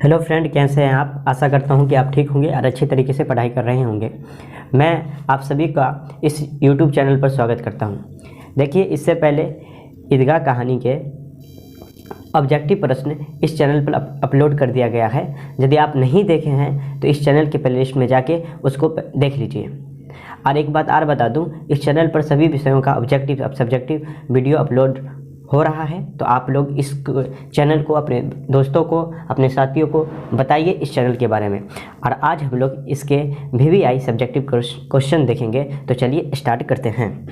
Hello friend, कैसे हैं आप। आशा करता हूं कि आप ठीक होंगे और अच्छी तरीके से पढ़ाई कर रहे होंगे। मैं आप सभी का इस YouTube चैनल पर स्वागत करता हूं। देखिए, इससे पहले ईदगाह कहानी के ऑब्जेक्टिव प्रश्न इस चैनल पर अपलोड कर दिया गया है। यदि आप नहीं देखे हैं तो इस चैनल के प्लेलिस्ट में जाके उसको देख लीजिए। और एक बात और बता दूं, इस चैनल पर सभी विषयों का ऑब्जेक्टिव और सब्जेक्टिव वीडियो अपलोड हो रहा है। तो आप लोग इस चैनल को अपने दोस्तों को, अपने साथियों को बताइए इस चैनल के बारे में। और आज हम लोग इसके VVI सब्जेक्टिव क्वेश्चन देखेंगे। तो चलिए स्टार्ट करते हैं।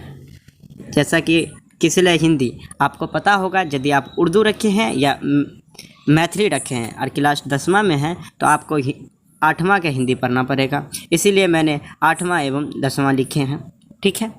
जैसा कि किसी लिए हिंदी आपको पता होगा, यदि आप उर्दू रखे हैं या मैथिली रखे हैं और क्लास 10वां में हैं तो आपको 8वां का हिंदी पढ़ना पड़ेगा। इसीलिए मैंने 8वां एवं 10वां लिखे हैं। ठीक है,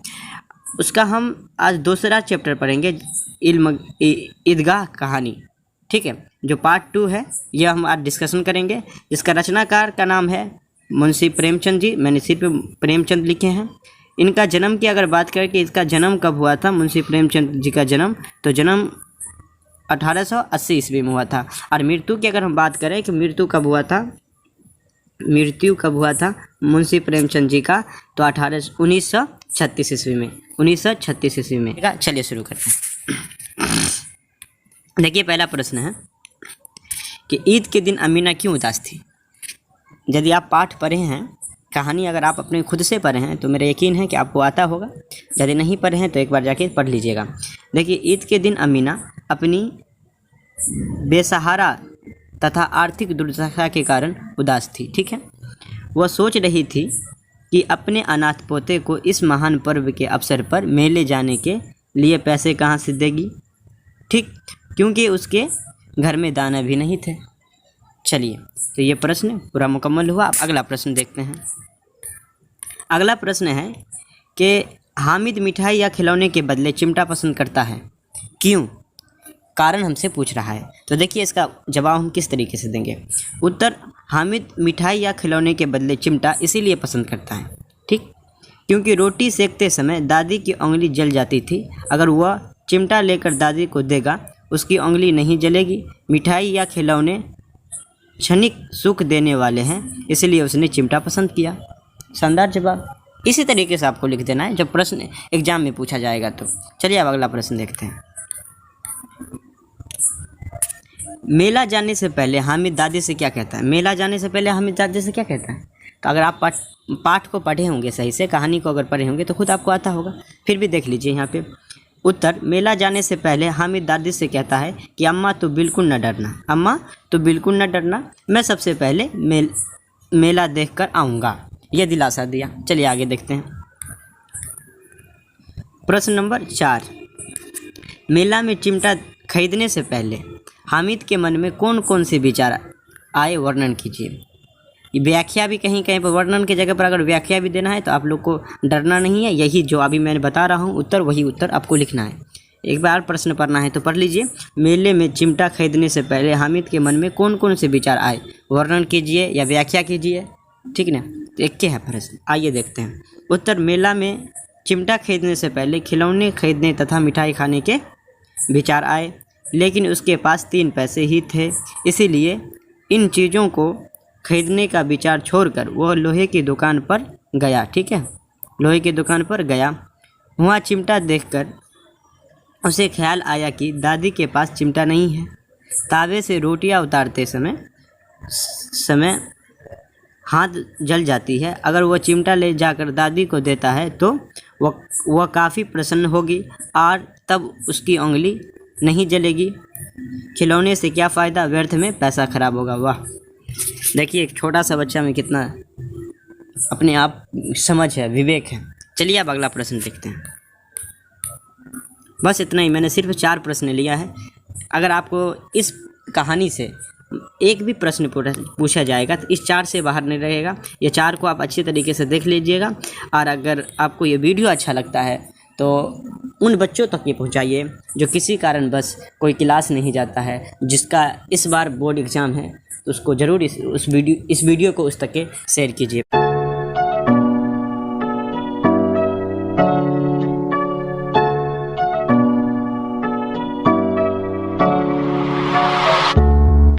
उसका हम आज दूसरा चैप्टर पढ़ेंगे, ईदगाह कहानी। ठीक है, जो पार्ट 2 है यह हम आज डिस्कशन करेंगे। इसका रचनाकार का नाम है मुंशी प्रेमचंद जी। मैंने सिर्फ प्रेमचंद लिखे हैं। इनका जन्म की अगर बात करें कि इसका जन्म कब हुआ था, मुंशी प्रेमचंद जी का जन्म, तो जन्म 1880 ईस्वी में हुआ था। और मृत्यु की अगर हम बात करें कि मृत्यु कब हुआ था मुंशी प्रेमचंद जी का, तो 1936 ईस्वी में, 1936 ईस्वी में। चलिए शुरू करते हैं। देखिए, पहला प्रश्न है कि ईद के दिन अमीना क्यों उदास थी। यदि आप पाठ पढ़े हैं, कहानी अगर आप अपने खुद से पढ़े हैं तो मेरा यकीन है कि आपको आता होगा। यदि नहीं पढ़े हैं तो एक बार जाके पढ़ लीजिएगा। देखिए, ईद के दिन अमीना अपनी बेसहारा तथा आर्थिक दुर्दशा के कारण उदास थी। ठीक है, वह सोच रही थी कि अपने अनाथ पोते को इस महान पर्व के अवसर पर मेले जाने के लिए पैसे कहाँ से देगी। ठीक, क्योंकि उसके घर में दाना भी नहीं थे। चलिए, तो ये प्रश्न पूरा मुकम्मल हुआ। अब अगला प्रश्न देखते हैं। अगला प्रश्न है कि हामिद मिठाई या खिलौने के बदले चिमटा पसंद करता है, क्यों? कारण हमसे पूछ रहा है। तो देखिए, इसका जवाब हम किस तरीके से देंगे। उत्तर, हामिद मिठाई या खिलौने के बदले चिमटा इसीलिए पसंद करता है, ठीक, क्योंकि रोटी सेकते समय दादी की उंगली जल जाती थी। अगर वह चिमटा लेकर दादी को देगा, उसकी उंगली नहीं जलेगी। मिठाई या खिलौने क्षणिक सुख देने वाले हैं, इसलिए उसने चिमटा पसंद किया। शानदार जवाब। इसी तरीके से आपको लिख देना है जब प्रश्न एग्जाम में पूछा जाएगा। तो चलिए अब अगला प्रश्न देखते हैं। मेला जाने से पहले हामिद दादी से क्या कहता है। मेला जाने से पहले हामिद दादी से क्या कहता है? तो अगर आप पाठ को पढ़े होंगे सही से, कहानी को अगर पढ़े होंगे तो खुद आपको आता होगा। फिर भी देख लीजिए यहाँ पे। उत्तर, मेला जाने से पहले हामिद दादी से कहता है कि अम्मा तो बिल्कुल न डरना, अम्मा तो बिल्कुल न डरना, मैं सबसे पहले मेला देखकर आऊँगा। यह दिलासा दिया। चलिए आगे देखते हैं। प्रश्न नंबर 4, मेला में चिमटा खरीदने से पहले हामिद के मन में कौन कौन से विचार आए, वर्णन कीजिए। व्याख्या भी कहीं कहीं पर, वर्णन की जगह पर अगर व्याख्या भी देना है तो आप लोग को डरना नहीं है। यही जो अभी मैंने बता रहा हूँ उत्तर, वही उत्तर आपको लिखना है। एक बार प्रश्न पढ़ना है तो पढ़ लीजिए। मेले में चिमटा खरीदने से पहले हामिद के मन में कौन कौन से विचार आए, वर्णन कीजिए या व्याख्या कीजिए। ठीक ना, तो एक है प्रश्न। आइए देखते हैं उत्तर। मेला में चिमटा खरीदने से पहले खिलौने खरीदने तथा मिठाई खाने के विचार आए, लेकिन उसके पास 3 पैसे ही थे, इसीलिए इन चीज़ों को खरीदने का विचार छोड़कर वह लोहे की दुकान पर गया। ठीक है, लोहे की दुकान पर गया। वहाँ चिमटा देखकर उसे ख्याल आया कि दादी के पास चिमटा नहीं है। तावे से रोटियां उतारते समय हाथ जल जाती है। अगर वह चिमटा ले जाकर दादी को देता है तो वह काफ़ी प्रसन्न होगी और तब उसकी उंगली नहीं जलेगी। खिलौने से क्या फ़ायदा, व्यर्थ में पैसा खराब होगा। वाह, देखिए एक छोटा सा बच्चा में कितना अपने आप समझ है, विवेक है। चलिए अब अगला प्रश्न देखते हैं। बस इतना ही, मैंने सिर्फ 4 प्रश्न लिया है। अगर आपको इस कहानी से एक भी प्रश्न पूछा जाएगा तो इस 4 से बाहर नहीं रहेगा। ये 4 को आप अच्छी तरीके से देख लीजिएगा। और अगर आपको ये वीडियो अच्छा लगता है तो उन बच्चों तक ये पहुंचाइए जो किसी कारण बस कोई क्लास नहीं जाता है, जिसका इस बार बोर्ड एग्ज़ाम है, तो उसको ज़रूर इस वीडियो को उस तक के शेयर कीजिए।